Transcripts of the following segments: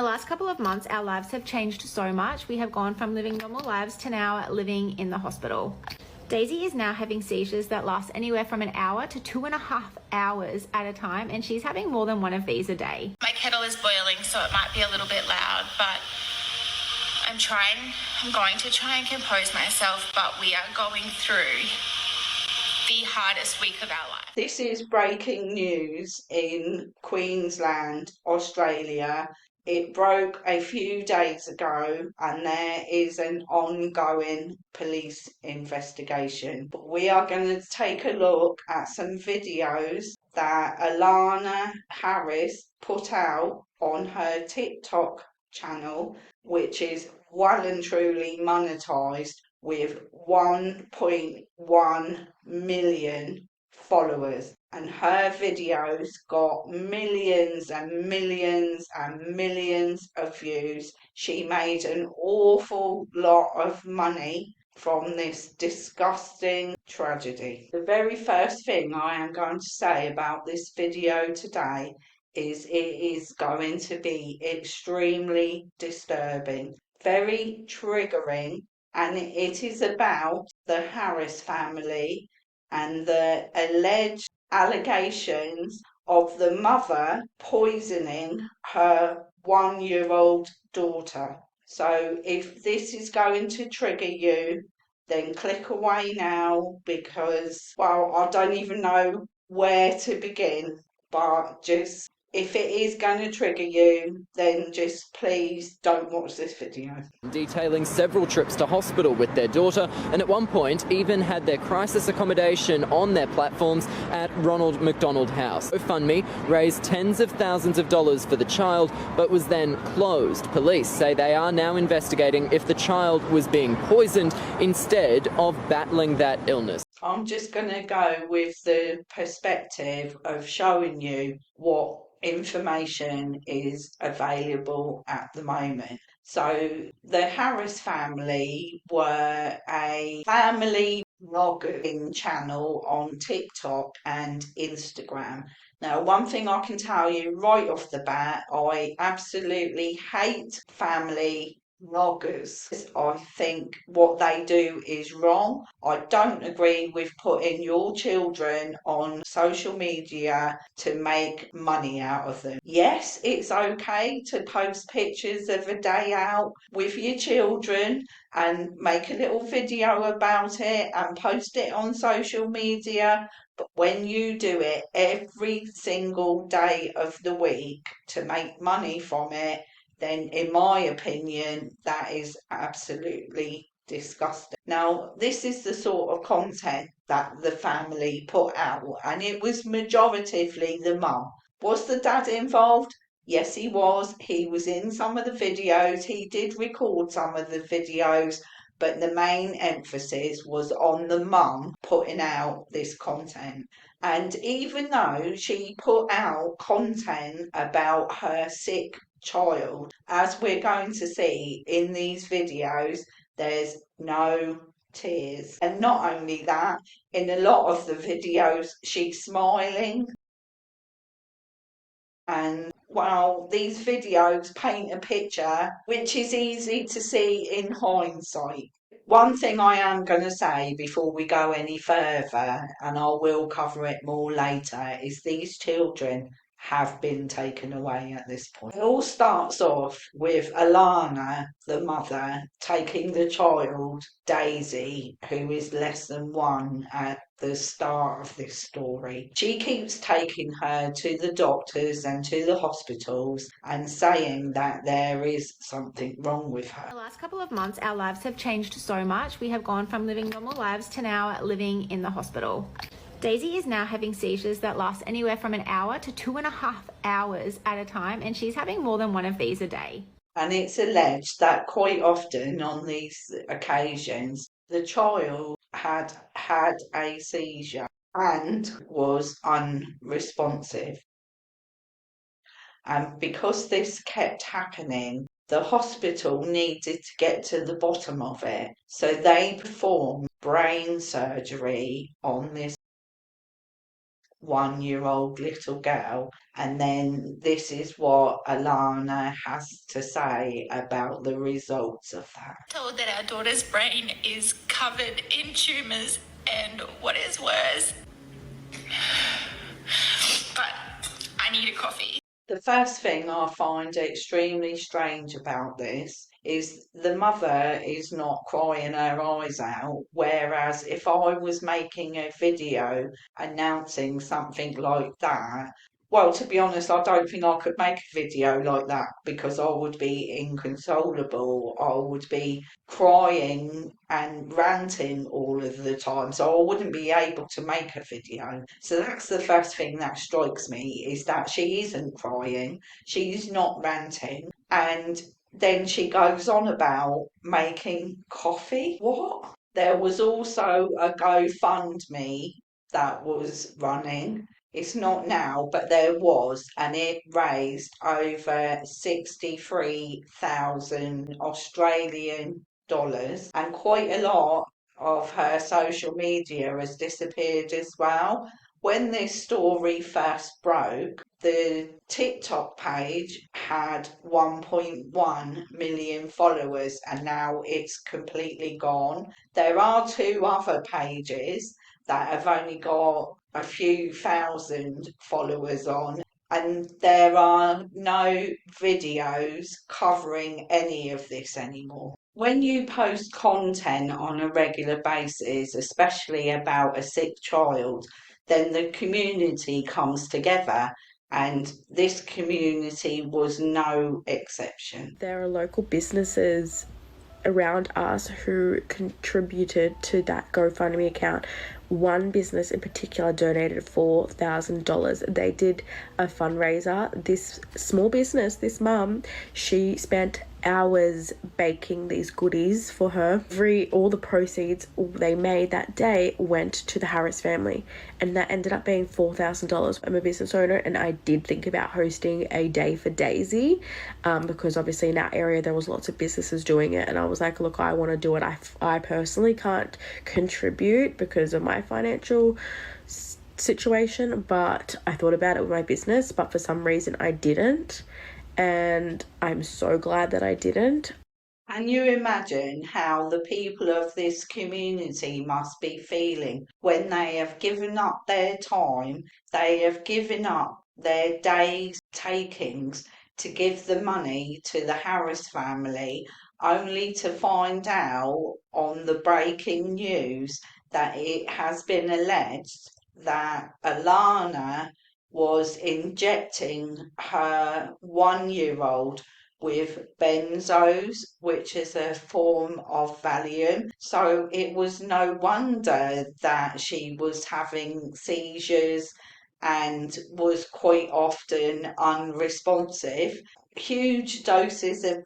The last couple of months, our lives have changed so much. We have gone from living normal lives to now living in the hospital. Daisy is now having seizures that last anywhere from an hour to 2.5 hours at a time, and she's having more than one of these a day. My kettle is boiling, so it might be a little bit loud, but I'm going to try and compose myself, but we are going through the hardest week of our life. This is breaking news in Queensland, Australia. It broke a few days ago and there is an ongoing police investigation. But we are going to take a look at some videos that Alana Harris put out on her TikTok channel, which is well and truly monetized with 1.1 million followers, and her videos got millions and millions and millions of views. She made an awful lot of money from this disgusting tragedy. The very first thing I am going to say about this video today is it is going to be extremely disturbing, very triggering, and it is about the Harris family and the alleged allegations of the mother poisoning her 1-year-old daughter. So if this is going to trigger you, then click away now, because, well, I don't even know where to begin, but just, if it is going to trigger you, then just please don't watch this video. Detailing several trips to hospital with their daughter, and at one point even had their crisis accommodation on their platforms at Ronald McDonald House. GoFundMe raised tens of thousands of dollars for the child, but was then closed. Police say they are now investigating if the child was being poisoned instead of battling that illness. I'm just going to go with the perspective of showing you what information is available at the moment. So the Harris family were a family vlogging channel on TikTok and Instagram. Now, one thing I can tell you right off the bat, I absolutely hate family vloggers. I think what they do is wrong. I don't agree with putting your children on social media to make money out of them. Yes, it's okay to post pictures of a day out with your children and make a little video about it and post it on social media. But when you do it every single day of the week to make money from it, then in my opinion, that is absolutely disgusting. Now, this is the sort of content that the family put out, and it was majoritively the mum. Was the dad involved? Yes, he was. He was in some of the videos. He did record some of the videos, but the main emphasis was on the mum putting out this content. And even though she put out content about her sick child, as we're going to see in these videos, there's no tears. And not only that, in a lot of the videos she's smiling. And while these videos paint a picture which is easy to see in hindsight. One thing I am going to say before we go any further, and I will cover it more later, is these children have been taken away at this point. It all starts off with Alana, the mother, taking the child, Daisy, who is less than 1 at the start of this story. She keeps taking her to the doctors and to the hospitals and saying that there is something wrong with her. The last couple of months, our lives have changed so much. We have gone from living normal lives to now living in the hospital. Daisy is now having seizures that last anywhere from an hour to 2.5 hours at a time, and she's having more than one of these a day. And it's alleged that quite often on these occasions, the child had had a seizure and was unresponsive. And because this kept happening, the hospital needed to get to the bottom of it. So they performed brain surgery on this 1-year-old little girl. And then this is what Alana has to say about the results of that. Told that our daughter's brain is covered in tumours, and what is worse, but I need a coffee. The first thing I find extremely strange about this is the mother is not crying her eyes out, whereas if I was making a video announcing something like that, well, to be honest, I don't think I could make a video like that because I would be inconsolable. I would be crying and ranting all of the time, so I wouldn't be able to make a video. So that's the first thing that strikes me, is that she isn't crying, she's not ranting, and then she goes on about making coffee. What? There was also a GoFundMe that was running. It's not now, but there was, and it raised over 63,000 Australian dollars, and quite a lot of her social media has disappeared as well. When this story first broke, the TikTok page had 1.1 million followers, and now it's completely gone. There are 2 other pages that have only got a few thousand followers on, and there are no videos covering any of this anymore. When you post content on a regular basis, especially about a sick child, then the community comes together, and this community was no exception. There are local businesses around us who contributed to that GoFundMe account. One business in particular donated $4,000. They did a fundraiser. This small business, this mum, she spent hours baking these goodies for her. All the proceeds they made that day went to the Harris family, and that ended up being $4,000. I'm a business owner, and I did think about hosting a day for Daisy, because obviously in our area there was lots of businesses doing it, and I was like, look, I want to do it. I personally can't contribute because of my financial situation, but I thought about it with my business, but for some reason I didn't. And I'm so glad that I didn't. Can you imagine how the people of this community must be feeling when they have given up their time, they have given up their day's takings to give the money to the Harris family, only to find out on the breaking news that it has been alleged that Alana was injecting her 1-year-old with benzos, which is a form of Valium. So it was no wonder that she was having seizures and was quite often unresponsive. Huge doses of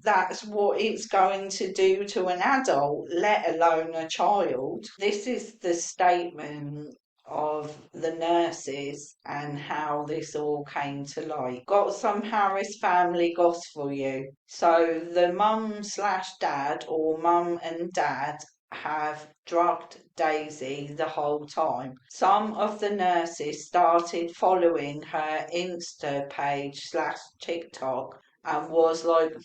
that's what it's going to do to an adult, let alone a child. This is the statement of the nurses and how this all came to light. Got some Harris family goss for you. So the mum/dad, or mum and dad, have drugged Daisy the whole time. Some of the nurses started following her Insta page/TikTok and was like,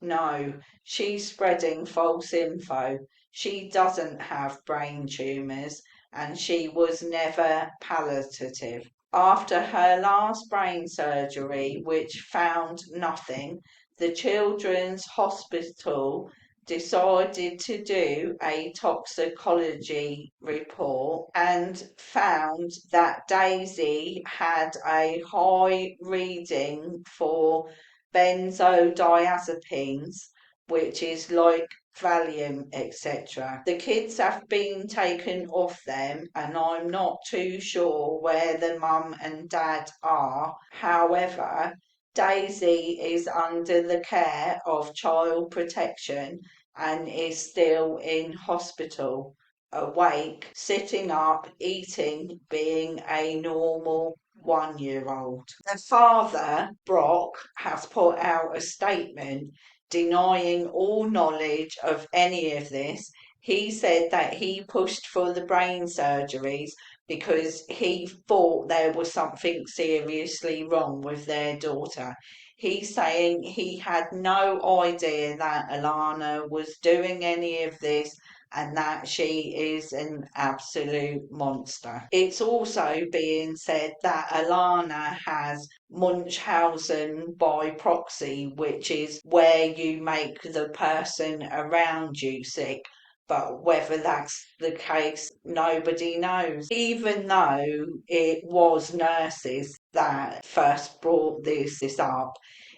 no, she's spreading false info. She doesn't have brain tumours, and she was never palliative. After her last brain surgery, which found nothing, the Children's Hospital decided to do a toxicology report and found that Daisy had a high reading for benzodiazepines, which is like Valium, etc. The kids have been taken off them, and I'm not too sure where the mum and dad are. However, Daisy is under the care of child protection and is still in hospital, awake, sitting up, eating, being a normal 1-year-old. The father, Brock, has put out a statement denying all knowledge of any of this. He said that he pushed for the brain surgeries because he thought there was something seriously wrong with their daughter. He's saying he had no idea that Alana was doing any of this and that she is an absolute monster. It's also being said that Alana has Munchausen by proxy, which is where you make the person around you sick. But whether that's the case, nobody knows. Even though it was nurses that first brought this up,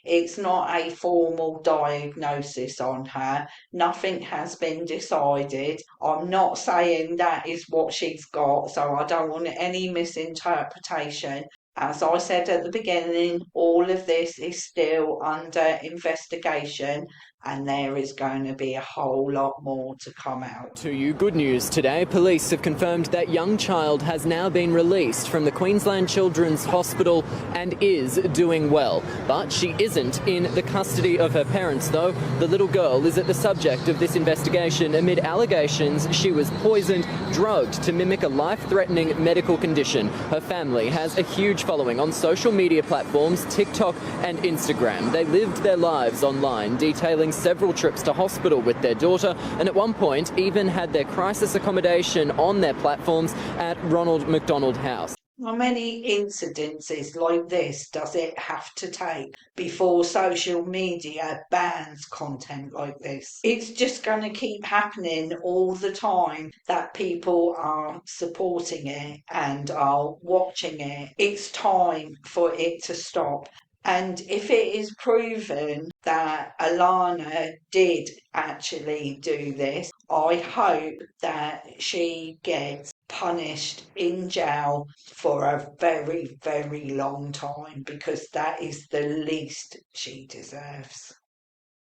it's not a formal diagnosis on her. Nothing has been decided. I'm not saying that is what she's got, so I don't want any misinterpretation. As I said at the beginning, all of this is still under investigation, and there is going to be a whole lot more to come out. To you, good news today. Police have confirmed that young child has now been released from the Queensland Children's Hospital and is doing well. But she isn't in the custody of her parents, though. The little girl is at the subject of this investigation amid allegations she was poisoned, drugged to mimic a life-threatening medical condition. Her family has a huge following on social media platforms, TikTok and Instagram. They lived their lives online, detailing several trips to hospital with their daughter, and at one point even had their crisis accommodation on their platforms at Ronald McDonald House. How many incidences like this does it have to take before social media bans content like this? It's just going to keep happening all the time that people are supporting it and are watching it. It's time for it to stop. And if it is proven that Alana did actually do this, I hope that she gets punished in jail for a very, very long time, because that is the least she deserves.